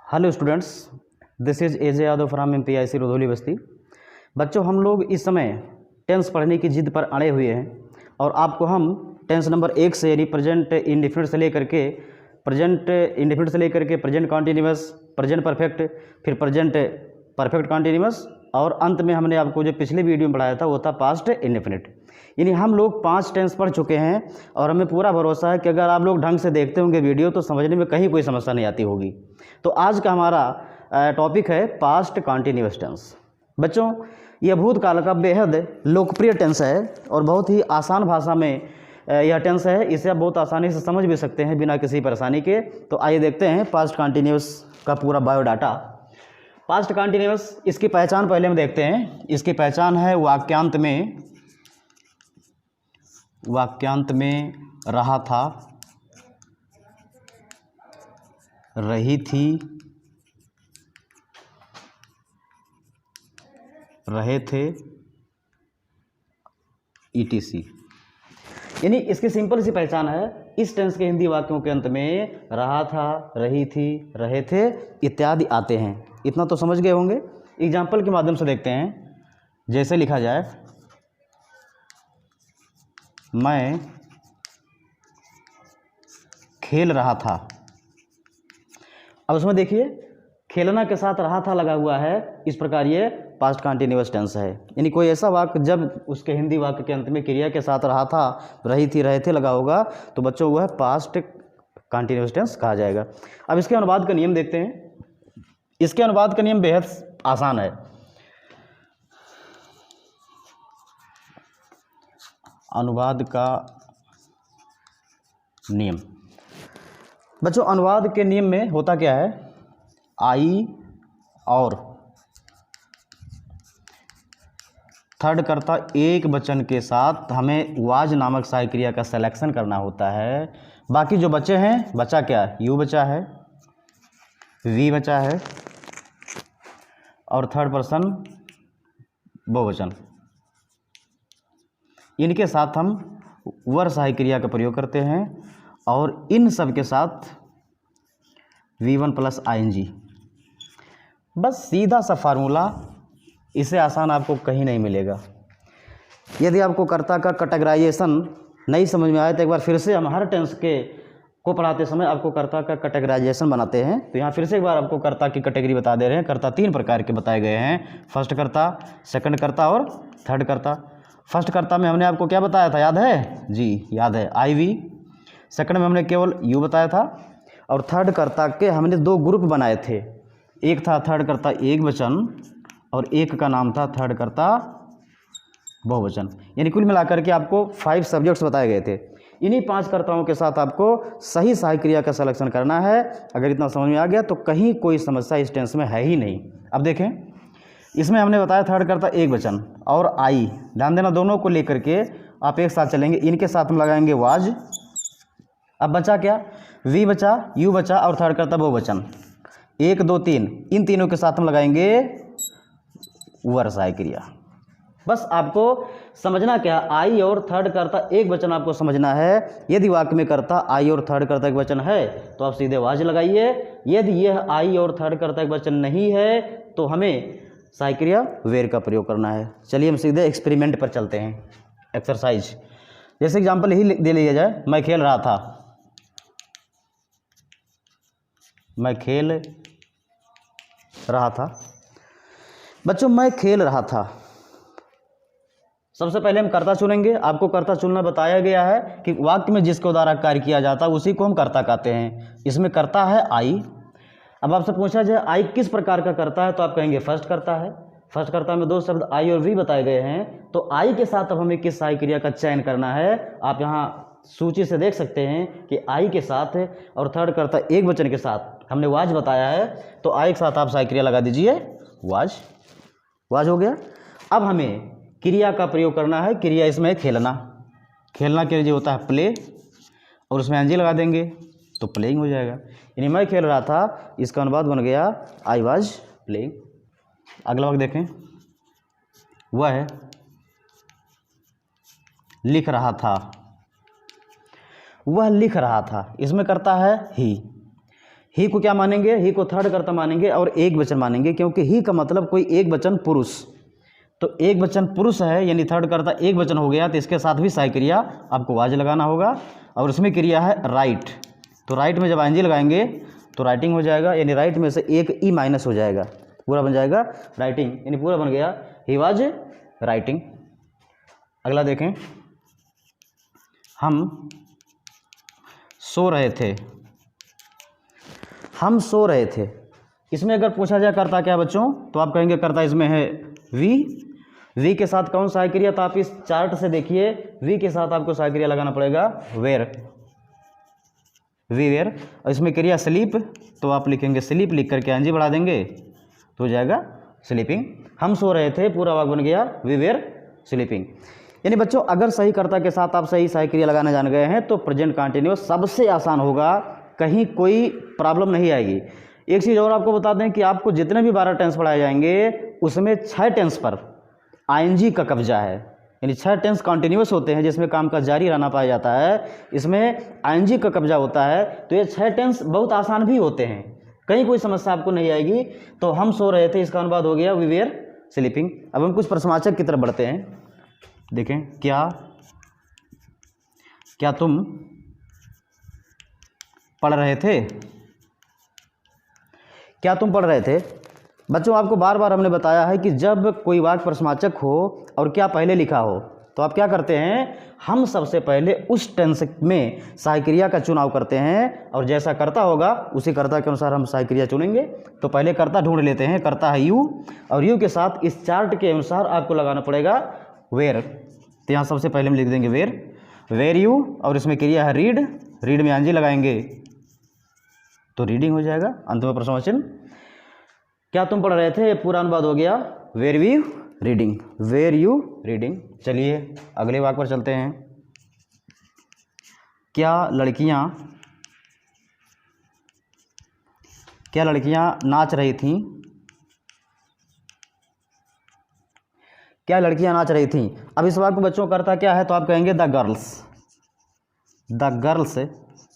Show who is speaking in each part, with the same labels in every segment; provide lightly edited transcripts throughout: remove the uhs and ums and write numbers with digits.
Speaker 1: Hello students, this is AJ Yadav from MPIC रोधोली बस्ती। बच्चों, हम लोग इस समय टेंस पढ़ने की जिद पर अड़े हुए हैं और आपको हम टेंस नंबर 1 से यानी प्रेजेंट इंडेफिनिट से लेकर के प्रेजेंट कॉन्टिन्यूअस, प्रेजेंट परफेक्ट, फिर प्रेजेंट परफेक्ट कॉन्टिन्यूअस और अंत में हमने आपको जो पिछले वीडियो में पढ़ाया था वो था पास्ट इंडेफिनिट। यानी हम लोग 5 टेंस पढ़ चुके हैं और हमें पूरा भरोसा है कि अगर आप लोग ढंग से देखते होंगे वीडियो तो समझने में कहीं कोई समस्या नहीं आती होगी। तो आज का हमारा टॉपिक है पास्ट कॉन्टिन्यूअस टेंस। बच्चों, यह भूतकाल का बेहद लोकप्रिय टेंस है और बहुत ही आसान भाषा में यह टेंस है। इसे आप बहुत आसानी से समझ भी सकते हैं बिना किसी परेशानी के। तो आइए देखते हैं पास्ट कॉन्टिन्यूअस का पूरा बायोडाटा। पास्ट कॉन्टिन्यूअस, इसकी पहचान पहले हम देखते हैं। इसकी पहचान है वाक्यांत में रहा था, रही थी, रहे थे, ETC। यानी इसकी सिंपल सी पहचान है, इस टेंस के हिंदी वाक्यों के अंत में रहा था, रही थी, रहे थे इत्यादि आते हैं। इतना तो समझ गए होंगे। एग्जाम्पल के माध्यम से देखते हैं। जैसे लिखा जाए, मैं खेल रहा था। अब उसमें देखिए, खेलना के साथ रहा था लगा हुआ है, इस प्रकार ये पास्ट कॉन्टिन्यूअस टेंस है। यानी कोई ऐसा वाक्य जब उसके हिंदी वाक्य के अंत में क्रिया के साथ रहा था, रही थी, रहे थे लगा होगा तो बच्चों वह पास्ट कॉन्टिन्यूअस टेंस कहा जाएगा। अब इसके अनुवाद का नियम देखते हैं। इसके अनुवाद का नियम बेहद आसान है। अनुवाद का नियम, बच्चों अनुवाद के नियम में होता क्या है, आई और थर्ड कर्ता एक वचन के साथ हमें वाज नामक सहायी क्रिया का सिलेक्शन करना होता है। बाकी जो बचे हैं, बचा क्या, यू बचा है, वी बचा है और थर्ड पर्सन बहुवचन, इनके साथ हम वर सहायी क्रिया का प्रयोग करते हैं और इन सब के साथ V1 + ING। बस सीधा सा फार्मूला, इससे आसान आपको कहीं नहीं मिलेगा। यदि आपको कर्ता का कैटेगराइजेशन नहीं समझ में आए तो एक बार फिर से हम हर टेंस को पढ़ाते समय आपको कर्ता का कैटेगराइजेशन बनाते हैं। तो यहाँ फिर से एक बार आपको कर्ता की कैटेगरी बता दे रहे हैं। कर्ता 3 प्रकार के बताए गए हैं, फर्स्ट कर्ता, सेकंड कर्ता और थर्ड कर्ता। फर्स्ट कर्ता में हमने आपको क्या बताया था, याद है जी? याद है, IV। सेकंड में हमने केवल यू बताया था और थर्ड कर्ता के हमने 2 ग्रुप बनाए थे। एक था थर्ड कर्ता एक वचन और एक का नाम था थर्ड कर्ता बहुवचन। यानी कुल मिलाकर के आपको 5 सब्जेक्ट्स बताए गए थे। इन्हीं 5 कर्ताओं के साथ आपको सही सहायक क्रिया का सिलेक्शन करना है। अगर इतना समझ में आ गया तो कहीं कोई समस्या इस टेंस में है ही नहीं। अब देखें, इसमें हमने बताया थर्ड कर्ता एक वचन और आई, ध्यान देना दोनों को लेकर के आप एक साथ चलेंगे। इनके साथ हम लगाएंगे वाज। अब बचा क्या, वी बचा, यू बचा और थर्ड कर्ता बहुवचन। 1 2 3, इन तीनों के साथ हम लगाएंगे वर सहायक क्रिया। बस आपको समझना क्या, आई और थर्ड कर्ता एक वचन आपको समझना है। यदि वाक्य में कर्ता आई और थर्ड कर्ता एक वचन है तो आप सीधे वाज लगाइए। यदि यह आई और थर्ड कर्ता एक वचन नहीं है तो हमें सहायक क्रिया वेर का प्रयोग करना है। चलिए हम सीधे एक्सपेरिमेंट पर चलते हैं, एक्सरसाइज। जैसे एग्जाम्पल ही दे लिया जाए, मैं खेल रहा था, मैं खेल रहा था। बच्चों, मैं खेल रहा था, सबसे पहले हम कर्ता चुनेंगे। आपको कर्ता चुनना बताया गया है कि वाक्य में जिसके द्वारा कार्य किया जाता है उसी को हम कर्ता कहते हैं। इसमें कर्ता है आई। अब आपसे पूछा जाए आई किस प्रकार का कर्ता है तो आप कहेंगे फर्स्ट कर्ता है। फर्स्ट कर्ता में 2 शब्द आई और वी बताए गए हैं। तो आई के साथ अब हमें किस सहायक क्रिया का चयन करना है। आप यहाँ सूची से देख सकते हैं कि आई के साथ और थर्ड कर्ता एक वचन के साथ हमने वाज बताया है, तो आई के साथ आप सहायक क्रिया लगा दीजिए, वाज। वाज हो गया। अब हमें क्रिया का प्रयोग करना है। क्रिया इसमें खेलना, खेलना के लिए होता है प्ले और उसमें एनजी लगा देंगे तो प्लेइंग हो जाएगा। यानी मैं खेल रहा था, इसका अनुवाद बन गया आई वाज प्लेइंग। अगला वाक्य देखें, वह लिख रहा था, वह लिख रहा था। इसमें करता है ही को क्या मानेंगे, ही को थर्ड कर्ता मानेंगे और एक वचन मानेंगे, क्योंकि ही का मतलब कोई एक वचन पुरुष, तो एक वचन पुरुष है यानी थर्ड कर्ता एक वचन हो गया, तो इसके साथ भी सहायक क्रिया आपको वाज लगाना होगा। और उसमें क्रिया है राइट, तो राइट में जब आईएनजी लगाएंगे तो राइटिंग हो जाएगा, यानी राइट में से एक ई माइनस हो जाएगा, पूरा बन जाएगा राइटिंग, यानी पूरा बन गया ही वाज राइटिंग। अगला देखें, हम सो रहे थे, हम सो रहे थे। इसमें अगर पूछा जाए कर्ता क्या बच्चों, तो आप कहेंगे कर्ता इसमें है वी, वी के साथ कौन सहायक क्रिया, तो आप इस चार्ट से देखिए वी के साथ आपको सहायक क्रिया लगाना पड़ेगा वेयर, वी वेयर। और इसमें क्रिया स्लीप, तो आप लिखेंगे स्लीप, लिख करके एनजी बढ़ा देंगे तो हो जाएगा स्लीपिंग। हम सो रहे थे, पूरा वाक्य बन गया वी वेयर स्लीपिंग। यानी बच्चों अगर सही कर्ता के साथ आप सही सहायक क्रिया लगाने जान गए हैं तो प्रेजेंट कंटिन्यूअस सबसे आसान होगा, कहीं कोई प्रॉब्लम नहीं आएगी। एक चीज़ और आपको बता दें कि आपको जितने भी 12 टेंस पढ़ाए जाएंगे उसमें 6 टेंस पर आईएनजी का कब्जा है, यानी 6 टेंस कॉन्टिन्यूस होते हैं जिसमें काम का जारी रहना पाया जाता है, इसमें आईएनजी का कब्जा होता है। तो ये 6 टेंस बहुत आसान भी होते हैं, कहीं कोई समस्या आपको नहीं आएगी। तो हम सो रहे थे, इसका अनुवाद हो गया वी वेयर स्लीपिंग। अब हम कुछ प्रश्नवाचक की तरफ बढ़ते हैं। देखें, क्या तुम पढ़ रहे थे, क्या तुम पढ़ रहे थे। बच्चों आपको बार बार हमने बताया है कि जब कोई वाक्य प्रश्नवाचक हो और क्या पहले लिखा हो तो आप क्या करते हैं, हम सबसे पहले उस टेंस में सहायक क्रिया का चुनाव करते हैं और जैसा कर्ता होगा उसी कर्ता के अनुसार हम सहायक क्रिया चुनेंगे। तो पहले कर्ता ढूंढ लेते हैं, कर्ता है यू, और यू के साथ इस चार्ट के अनुसार आपको लगाना पड़ेगा वेयर। तो यहाँ सबसे पहले हम लिख देंगे वेयर यू, और इसमें क्रिया है रीड, रीड में आंजी लगाएंगे तो रीडिंग हो जाएगा। अंत में प्रश्नवाचन, क्या तुम पढ़ रहे थे, पूरा अनुवाद हो गया were you reading, were you reading. चलिए अगले वाक्य पर चलते हैं। क्या लड़कियां नाच रही थीं, क्या लड़कियां नाच रही थीं। अब इस वाक्य में बच्चों करता क्या है, तो आप कहेंगे द गर्ल्स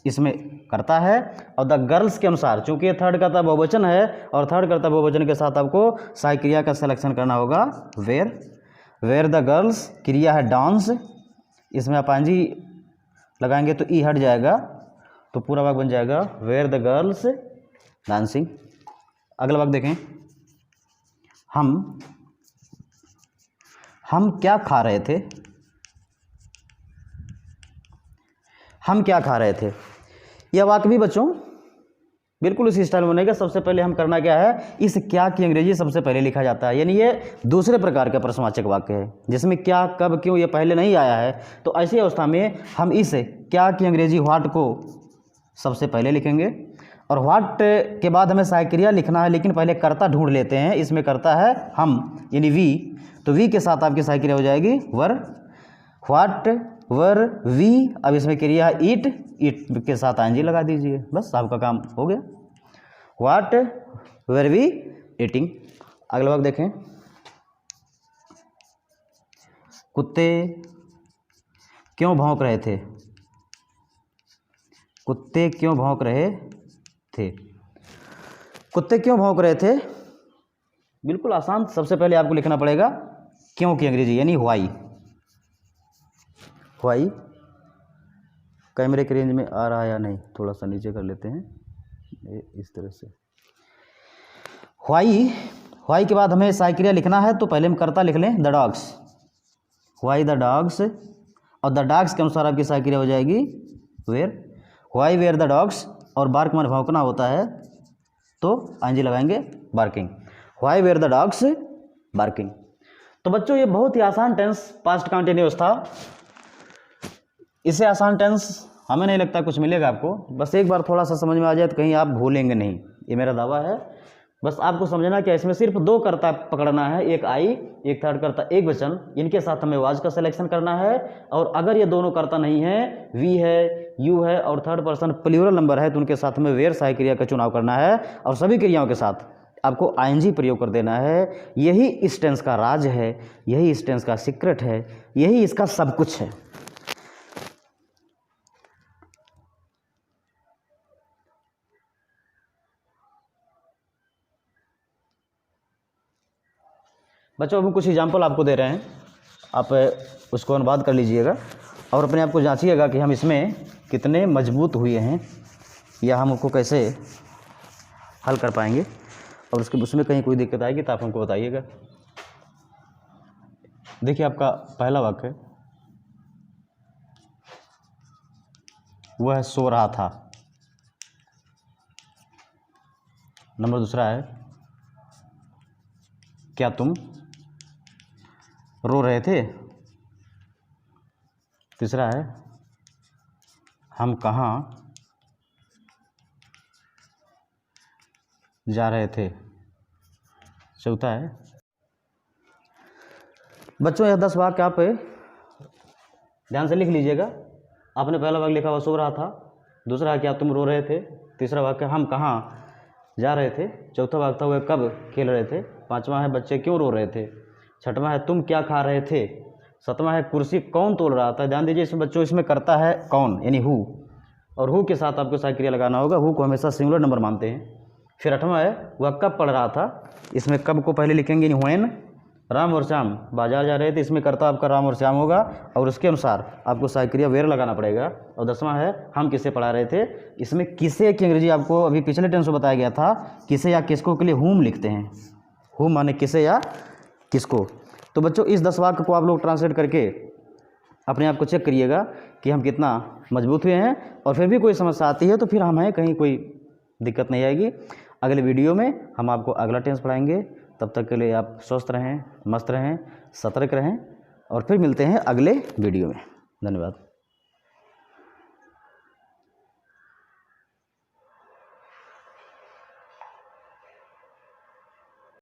Speaker 1: इसमें करता है, और द गर्ल्स के अनुसार चूंकि ये थर्ड कर्ता बहुवचन है और थर्ड कर्ता बहुवचन के साथ आपको सहायक क्रिया का सिलेक्शन करना होगा वेयर द गर्ल्स। क्रिया है डांस, इसमें आप आंजी लगाएंगे तो ई हट जाएगा, तो पूरा वाक्य बन जाएगा वेयर द गर्ल्स डांसिंग। अगला वाक्य देखें, हम क्या खा रहे थे, हम क्या खा रहे थे। यह वाक्य भी बच्चों बिल्कुल उसी स्टाइल में बनेगा। सबसे पहले हम करना क्या है, इस क्या की अंग्रेजी सबसे पहले लिखा जाता है, यानी ये दूसरे प्रकार का प्रश्नवाचक वाक्य है जिसमें क्या, कब, क्यों ये पहले नहीं आया है। तो ऐसी अवस्था में हम इस क्या की अंग्रेजी व्हाट को सबसे पहले लिखेंगे, और व्हाट के बाद हमें सहायक क्रिया लिखना है, लेकिन पहले कर्ता ढूंढ लेते हैं। इसमें करता है हम यानी वी, तो वी के साथ आपकी सहायक क्रिया हो जाएगी वर, व्हाट वर वी। अब इसमें क्रिया है ईट, ईट के साथ आईएनजी लगा दीजिए, बस आपका काम हो गया, व्हाट वर वी ईटिंग। अगला वाक्य देखें, कुत्ते क्यों भौंक रहे थे, कुत्ते क्यों भौंक रहे थे। कुत्ते क्यों भौंक रहे थे, बिल्कुल आसान। सबसे पहले आपको लिखना पड़ेगा क्यों की अंग्रेजी यानी व्हाई, व्हाई। कैमरे के रेंज में आ रहा है या नहीं, थोड़ा सा नीचे कर लेते हैं इस तरह से। व्हाई के बाद हमें सहायक क्रिया लिखना है, तो पहले हम कर्ता लिख लें the dogs, why the dogs, और द डॉग्स के अनुसार आपकी सहायक क्रिया हो जाएगी where, why where the dogs, और बार्क माने भौंकना होता है तो आईएनजी लगाएंगे barking, why where the dogs barking. तो बच्चों ये बहुत ही आसान टेंस पास्ट कंटिन्यूअस था, इससे आसान टेंस हमें नहीं लगता कुछ मिलेगा आपको। बस एक बार थोड़ा सा समझ में आ जाए तो कहीं आप भूलेंगे नहीं, ये मेरा दावा है। बस आपको समझना कि इसमें सिर्फ 2 कर्ता पकड़ना है, एक आई, एक थर्ड कर्ता एक वचन, इनके साथ हमें वाज का सिलेक्शन करना है। और अगर ये दोनों कर्ता नहीं है, वी है, यू है और थर्ड पर्सन प्लूरल नंबर है, तो उनके साथ हमें वेयर सहायक क्रिया का चुनाव करना है, और सभी क्रियाओं के साथ आपको आईएनजी प्रयोग कर देना है। यही इस टेंस का राज है, यही इस टेंस का सीक्रेट है, यही इसका सब कुछ है। बच्चों अब हम कुछ एग्जाम्पल आपको दे रहे हैं, आप उसको अनुवाद कर लीजिएगा और अपने आप को जांचिएगा कि हम इसमें कितने मजबूत हुए हैं या हम उसको कैसे हल कर पाएंगे, और उसमें कहीं कोई दिक्कत आएगी तो आप हमको बताइएगा। देखिए आपका पहला वाक्य है, वह सो रहा था। नंबर दूसरा है, क्या तुम रो रहे थे। तीसरा है, हम कहाँ जा रहे थे। चौथा है, बच्चों यह 10 वाक्य आप ध्यान से लिख लीजिएगा। आपने पहला वाक्य लिखा, वह सो रहा था। दूसरा, क्या तुम रो रहे थे। तीसरा वाक्य, हम कहाँ जा रहे थे। चौथा वाक्य था, वह कब खेल रहे थे। पांचवा है, बच्चे क्यों रो रहे थे। छठवां है, तुम क्या खा रहे थे। सातवां है, कुर्सी कौन तोड़ रहा था। ध्यान दीजिए इसमें बच्चों, इसमें करता है कौन, यानी हु, और हु के साथ आपको सहायक क्रिया लगाना होगा। हु को हमेशा सिंगुलर नंबर मानते हैं। फिर 8वां है, वह कब पढ़ रहा था। इसमें कब को पहले लिखेंगे, यानी व्हेन राम और श्याम बाजार जा रहे थे। इसमें करता आपका राम और श्याम होगा और उसके अनुसार आपको सहायक क्रिया वेयर लगाना पड़ेगा। और 10वां है, हम किसे पढ़ा रहे थे। इसमें किसे की अंग्रेजी आपको अभी पिछले टेंस में बताया गया था, किसे या किसको के लिए हुम लिखते हैं। हुम माने किसे या किसको। तो बच्चों इस 10 वाक्य को आप लोग ट्रांसलेट करके अपने आप को चेक करिएगा कि हम कितना मजबूत हुए हैं, और फिर भी कोई समस्या आती है तो फिर हमें कहीं कोई दिक्कत नहीं आएगी। अगले वीडियो में हम आपको अगला टेंस पढ़ाएंगे। तब तक के लिए आप स्वस्थ रहें, मस्त रहें, सतर्क रहें, और फिर मिलते हैं अगले वीडियो में। धन्यवाद।